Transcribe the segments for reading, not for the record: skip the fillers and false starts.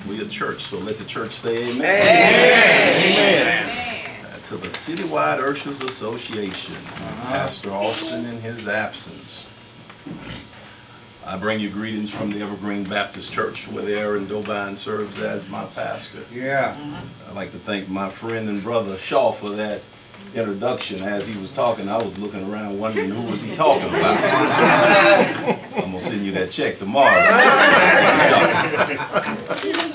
We a church, so let the church say amen. Amen. To the Citywide Ushers Association, Pastor Austin in his absence. I bring you greetings from the Evergreen Baptist Church, where Aaron Dobine serves as my pastor. Yeah. I'd like to thank my friend and brother Shaw for that introduction. As he was talking, I was looking around wondering who was he talking about. I'm going to send you that check tomorrow.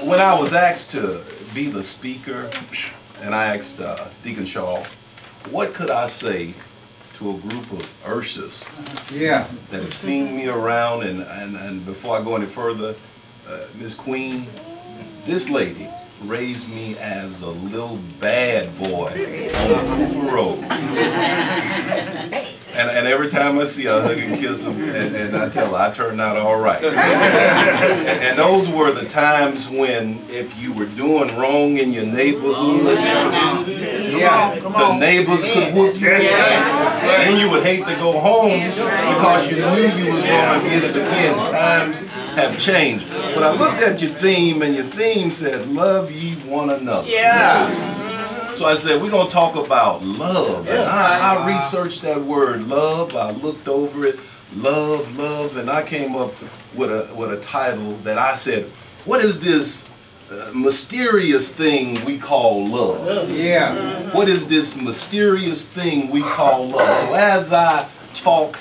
When I was asked to be the speaker, and I asked Deacon Shaw, what could I say to a group of Urshas that have seen me around, and before I go any further, Miss Queen, this lady raised me as a little bad boy on Cooper Road. And every time I see her, I hug and kiss him, and I tell her I turned out all right. And those were the times when, if you were doing wrong in your neighborhood, the neighbors could whoop you. And you would hate to go home because you knew you was going to get it again. Times have changed. But I looked at your theme, and your theme said, love ye one another. So I said, we're going to talk about love. And I researched that word love. I looked over it, love, and I came up with a title that I said, what is this mysterious thing we call love? What is this mysterious thing we call love? So as I talk,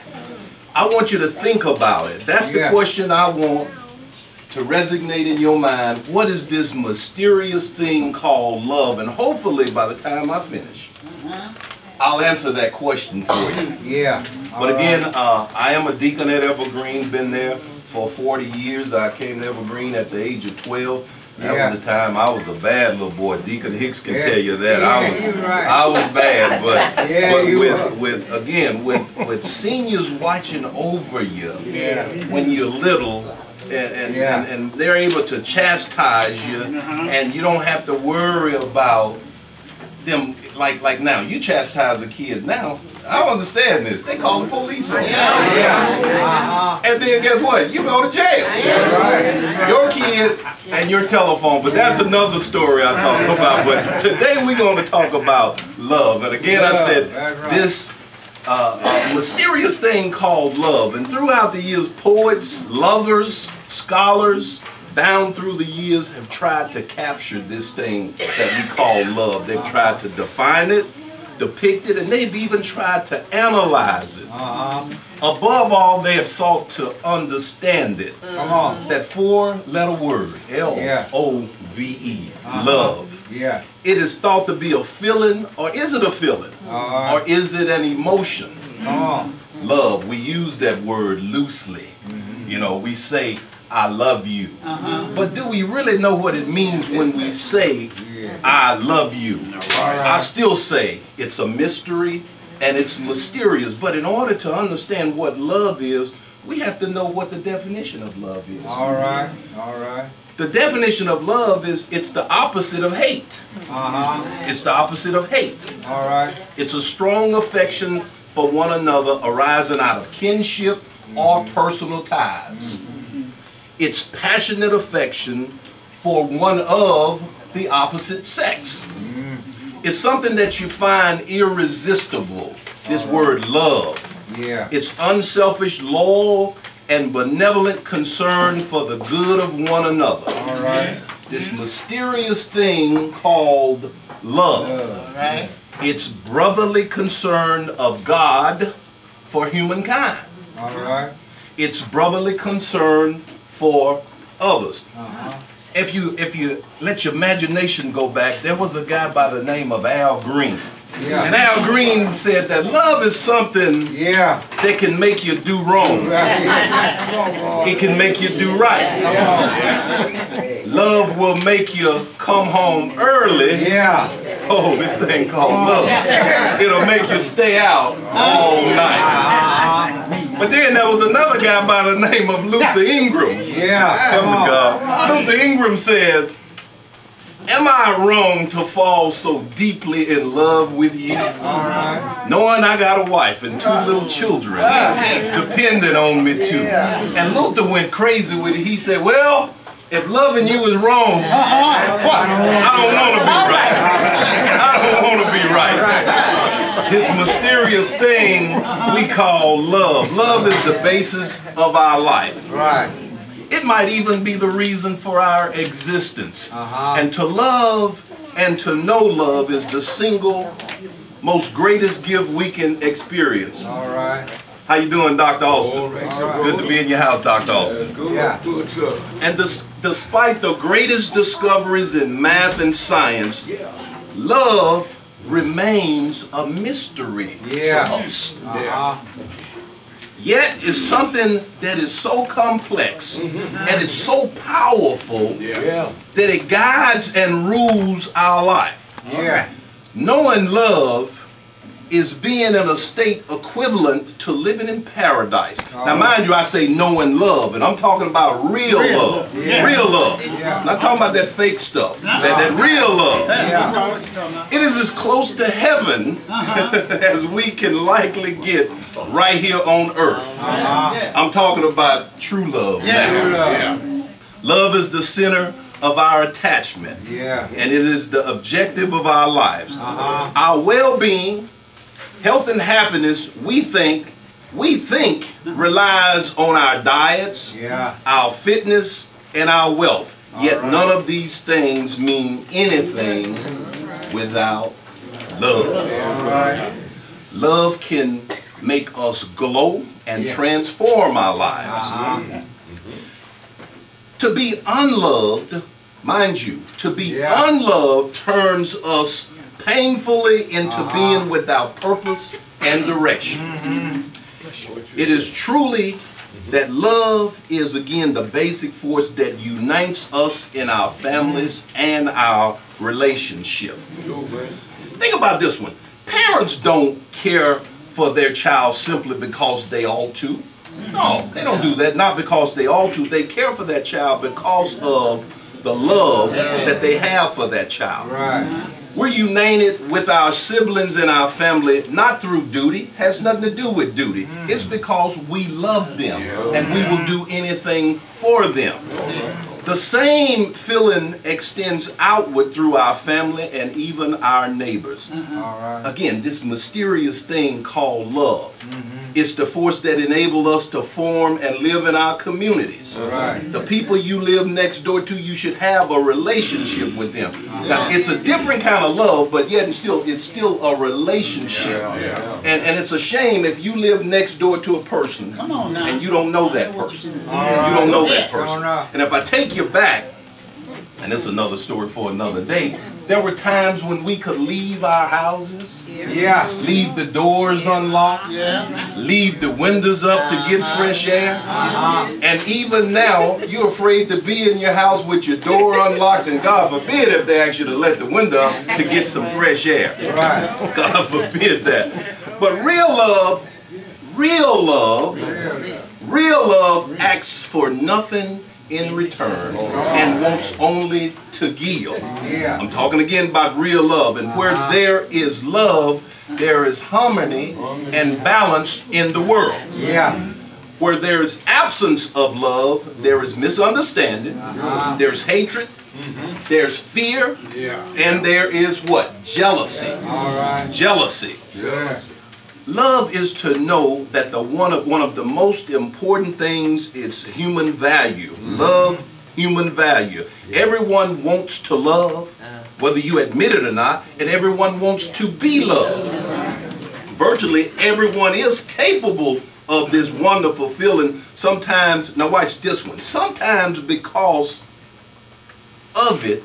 I want you to think about it. That's the question I want to resonate in your mind. What is this mysterious thing called love? And hopefully by the time I finish, I'll answer that question for you. But again, I am a deacon at Evergreen, been there for 40 years. I came to Evergreen at the age of 12. That was the time I was a bad little boy. Deacon Hicks can tell you that. I was bad, but with seniors watching over you when you're little, and they're able to chastise you, and you don't have to worry about them like now. You chastise a kid now, I don't understand this. They call the police on you. And then guess what? You go to jail. Your kid and your telephone. But that's another story I talk about. But today we're going to talk about love. And again, I said this mysterious thing called love. And throughout the years, poets, lovers, scholars, down through the years have tried to capture this thing that we call love. They've tried to define it, depict it, and they've even tried to analyze it. Above all, they have sought to understand it. That four-letter word, L-O-V-E, love. It is thought to be a feeling, or is it a feeling? Or is it an emotion? Love, we use that word loosely. You know, we say, I love you. But do we really know what it means when we say, I love you? I still say it's a mystery and it's mysterious. But in order to understand what love is, we have to know what the definition of love is. The definition of love is it's the opposite of hate. It's the opposite of hate. It's a strong affection for one another arising out of kinship or personal ties. It's passionate affection for one of the opposite sex. It's something that you find irresistible, this word love. It's unselfish, loyal, and benevolent concern for the good of one another. This mysterious thing called love. It's brotherly concern of God for humankind. It's brotherly concern for others. If you let your imagination go back, there was a guy by the name of Al Green. And Al Green said that love is something that can make you do wrong. It can make you do right. Love will make you come home early. Oh, this thing called love. It'll make you stay out all night. But then there was another guy by the name of Luther Ingram. Luther Ingram said, am I wrong to fall so deeply in love with you? Knowing I got a wife and two little children dependent on me too. And Luther went crazy with it. He said, well, If loving you is wrong, I don't want to be right. I don't want to be right. This mysterious thing we call love. Love is the basis of our life. Right. It might even be the reason for our existence. And to love and to know love is the single most greatest gift we can experience. All right. How you doing, Dr. Austin? Good to be in your house, Dr. Austin. Yeah. And despite the greatest discoveries in math and science, love remains a mystery to us. Yet it's something that is so complex and it's so powerful that it guides and rules our life. Knowing love is being in a state equivalent to living in paradise. Now mind you, I say knowing love, and I'm talking about real love. Real love. I'm not talking about that fake stuff. That real love. It is as close to heaven as we can likely get right here on earth. I'm talking about true love now. Love is the center of our attachment. And it is the objective of our lives. Our well-being, health and happiness, we think relies on our diets, our fitness, and our wealth. Yet none of these things mean anything without love. Love can make us glow and transform our lives. To be unloved, mind you, to be unloved turns us painfully into being without purpose and direction. It is truly that love is again the basic force that unites us in our families and our relationship. Think about this one. Parents don't care for their child simply because they ought to. No, they don't do that, not because they ought to. They care for that child because of the love that they have for that child. We're united with our siblings and our family not through duty, has nothing to do with duty. It's because we love them and we will do anything for them. The same feeling extends outward through our family and even our neighbors. Again, this mysterious thing called love. It's the force that enables us to form and live in our communities. The people you live next door to, you should have a relationship with them. Now, it's a different kind of love, but yet it's still a relationship. And it's a shame if you live next door to a person and you don't know that person. You don't know that person. And if I take you back, and it's another story for another day, there were times when we could leave our houses, leave the doors unlocked, leave the windows up to get fresh air. And even now, you're afraid to be in your house with your door unlocked, and God forbid if they ask you to let the window up to get some fresh air. God forbid that. But real love asks for nothing in return and wants only to give. I'm talking again about real love. And where there is love, there is harmony and balance in the world. Where there is absence of love, there is misunderstanding, there's hatred, there's fear, and there is what? Jealousy. Jealousy. Love is to know that one of the most important things is human value. Love, human value. Everyone wants to love, whether you admit it or not, and everyone wants to be loved. Virtually everyone is capable of this wonderful feeling. Sometimes, now watch this one, sometimes because of it,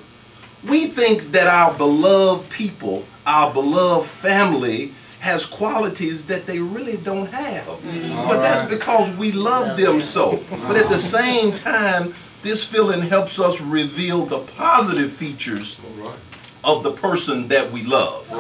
we think that our beloved people, our beloved family, has qualities that they really don't have. But that's because we love them so. But at the same time, this feeling helps us reveal the positive features of the person that we love.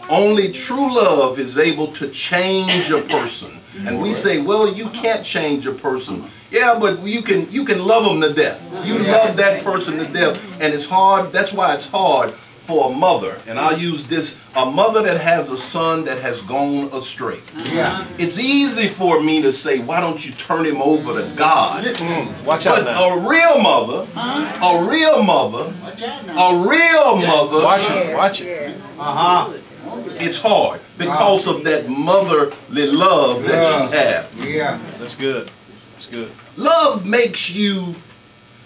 Only true love is able to change a person. And we say, well, you can't change a person. Yeah, but you can love them to death. You love that person to death. And it's hard, that's why it's hard for a mother, and I'll use this, a mother that has a son that has gone astray. Yeah. It's easy for me to say, why don't you turn him over to God? Watch out But now. a real mother, Watch it. Watch it. it's hard because of that motherly love that she has. Yeah. That's good. That's good. Love makes you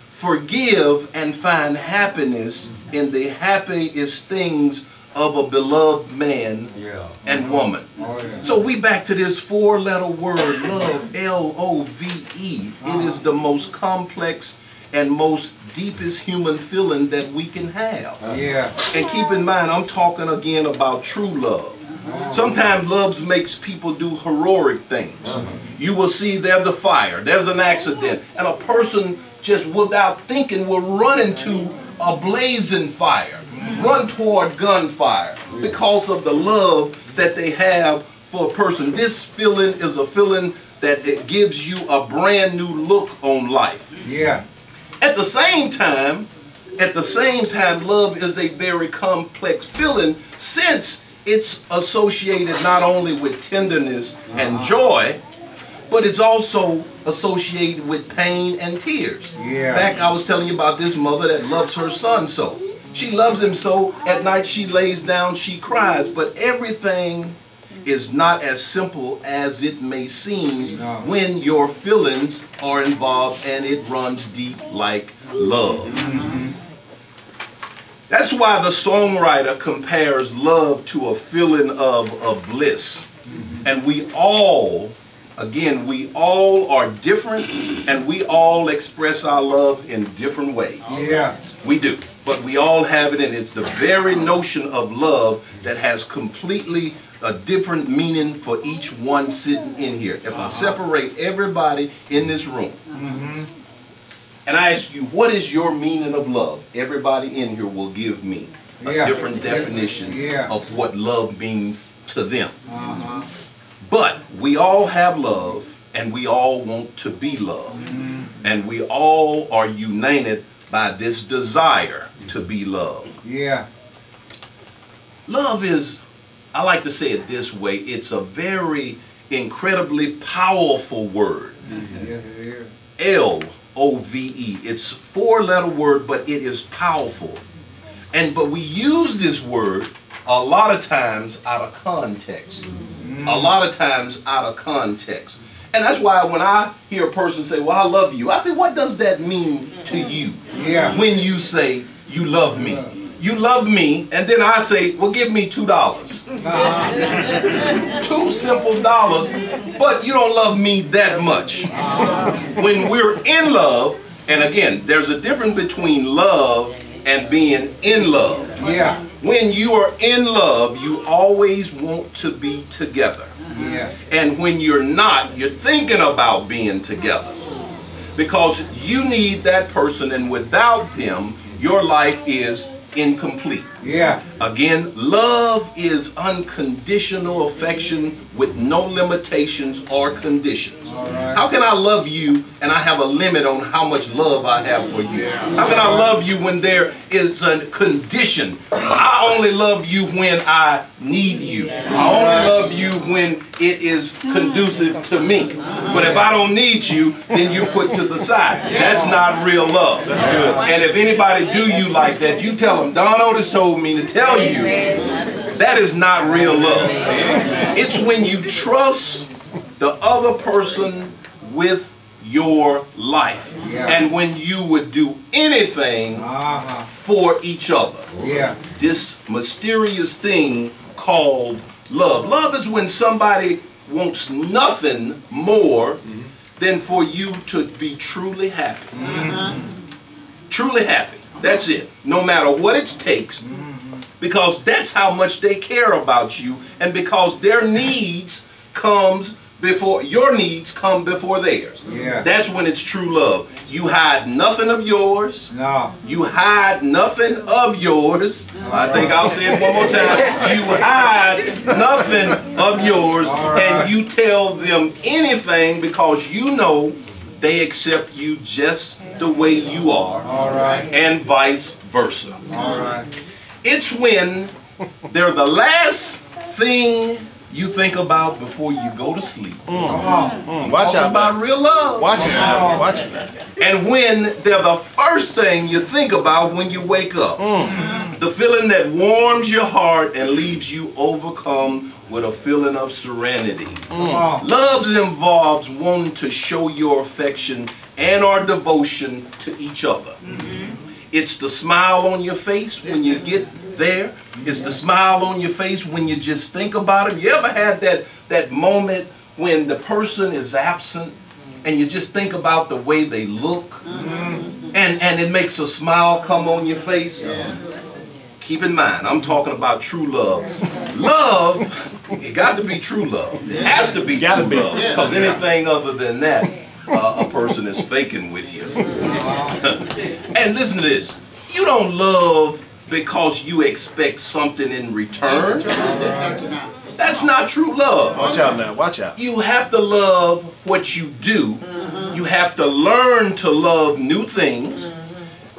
forgive and find happiness in the happiest things of a beloved man and woman. So we back to this four-letter word, love, L-O-V-E. It is the most complex and most deepest human feeling that we can have. Yeah. And keep in mind, I'm talking again about true love. Sometimes love makes people do heroic things. You will see there's a fire, there's an accident, and a person just without thinking will run into a blazing fire, run toward gunfire because of the love that they have for a person. This feeling is a feeling that it gives you a brand new look on life. Yeah. At the same time, love is a very complex feeling since it's associated not only with tenderness and joy, but it's also associated with pain and tears. Yeah. Back, I was telling you about this mother that loves her son so. She loves him so, at night she lays down, she cries, but everything is not as simple as it may seem when your feelings are involved and it runs deep like love. That's why the songwriter compares love to a feeling of bliss. And we all, again, we all are different and we all express our love in different ways. Yeah. We do. But we all have it, and it's the very notion of love that has completely a different meaning for each one sitting in here. If I separate everybody in this room, and I ask you, what is your meaning of love? Everybody in here will give me a different definition of what love means to them. But we all have love, and we all want to be loved. And we all are united by this desire to be loved. Yeah. Love is, I like to say it this way, it's a very incredibly powerful word. L-O-V-E. It's a four-letter word, but it is powerful. But we use this word a lot of times out of context. A lot of times out of context. And that's why when I hear a person say, well, I love you, I say, what does that mean to you? Yeah. When you say, you love me. You love me, and then I say, well, give me $2. $2 simple dollars, but you don't love me that much. When we're in love, and again, there's a difference between love and being in love. Yeah. When you are in love, you always want to be together. Yeah. And when you're not, you're thinking about being together. Because you need that person, and without them, your life is incomplete. Yeah. Again, love is unconditional affection with no limitations or conditions. How can I love you and I have a limit on how much love I have for you? How can I love you when there is a condition? I only love you when I need you. I only love you when it is conducive to me. But if I don't need you, then you're put to the side. That's not real love. That's good. And if anybody do you like that, you tell them, Don Otis told me to tell you, that is not real love. It's when you trust the other person with your life. And when you would do anything for each other. This mysterious thing called love. Love is when somebody wants nothing more than for you to be truly happy. Truly happy. That's it. No matter what it takes. Because that's how much they care about you, and because their needs comes before your needs come before theirs. That's when it's true love. You hide nothing of yours. You hide nothing of yours. I think I'll say it one more time. You hide nothing of yours, and you tell them anything because you know they accept you just the way you are, and vice versa. It's when they're the last thing you think about before you go to sleep. Watch out about real love. Watch it now. Watch it now. And when they're the first thing you think about when you wake up. The feeling that warms your heart and leaves you overcome with a feeling of serenity. Love involves wanting to show your affection and our devotion to each other. It's the smile on your face when you get there. It's the smile on your face when you just think about them. You ever had that moment when the person is absent and you just think about the way they look and it makes a smile come on your face? Keep in mind, I'm talking about true love. Love, it got to be true love. It has to be true love. Because anything other than that, a person is faking with you. And listen to this. You don't love because you expect something in return. That's not true love. Watch out now. Watch out. You have to love what you do. You have to learn to love new things.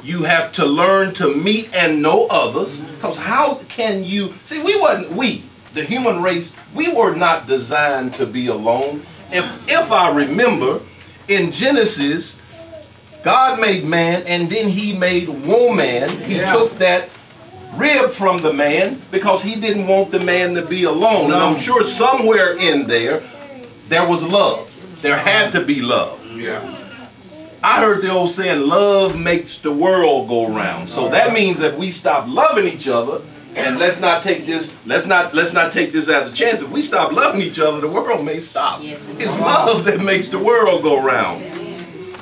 You have to learn to meet and know others. Because how can you... See, the human race, we were not designed to be alone. If I remember, in Genesis, God made man and then he made woman. He took that rib from the man because he didn't want the man to be alone. And I'm sure somewhere in there was love. There had to be love. I heard the old saying, love makes the world go round. So that means that we stop loving each other, and let's not take this as a chance. If we stop loving each other, the world may stop. It's love that makes the world go round.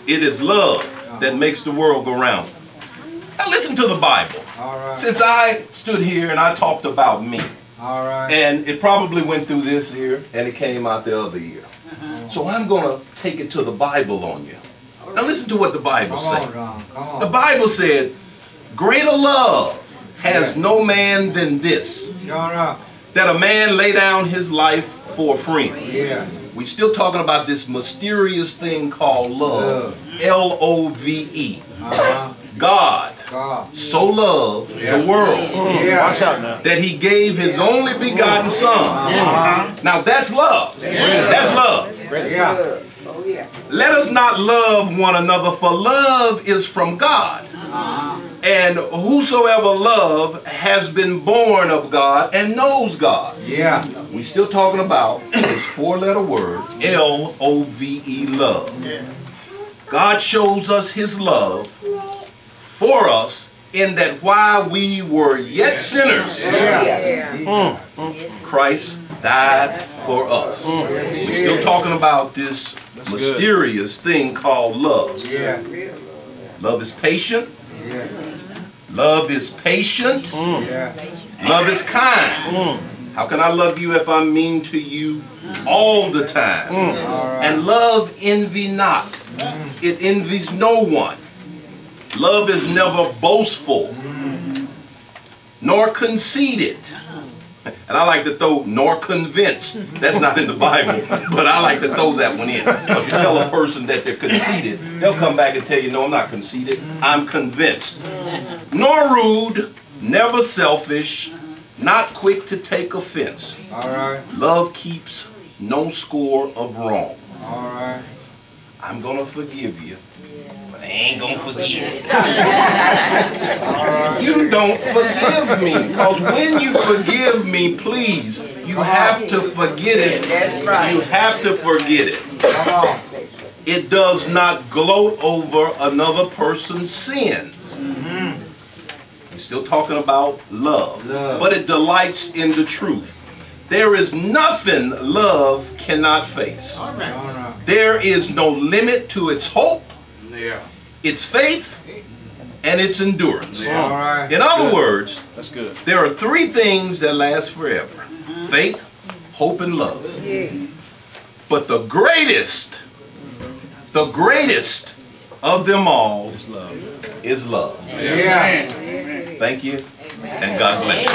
It is love that makes the world go round. Now listen to the Bible. Since I stood here and I talked about me, and it probably went through this year and it came out the other year. So I'm going to take it to the Bible on you. Now listen to what the Bible said. The Bible said, greater love has no man than this, that a man lay down his life for a friend. We're still talking about this mysterious thing called love. L-O-V-E. God so loved the world Watch out now. that he gave his only begotten son. Now that's love. That's love. Let us not love one another, for love is from God. And whosoever love has been born of God and knows God. We're still talking about this four-letter word, L-O-V-E, love. God shows us his love for us in that while we were yet sinners, Christ died for us. We're still talking about this mysterious thing called love. Love is patient. Love is patient. Love is kind. How can I love you if I'm mean to you all the time? And love envy not. It envies no one. Love is never boastful, nor conceited. And I like to throw, nor convinced. That's not in the Bible, but I like to throw that one in. Because you tell a person that they're conceited, they'll come back and tell you, no, I'm not conceited, I'm convinced. Nor rude, never selfish, not quick to take offense. Love keeps no score of wrong. I'm going to forgive you, but I ain't going to forget. You don't forgive me, because when you forgive me, please, you have to forget it. You have to forget it. It does not gloat over another person's sins. We're still talking about love, but it delights in the truth. There is nothing love cannot face. There is no limit to its hope, its faith, and its endurance. In other words, there are three things that last forever: faith, hope, and love. But the greatest of them all is love. Thank you, and God bless you.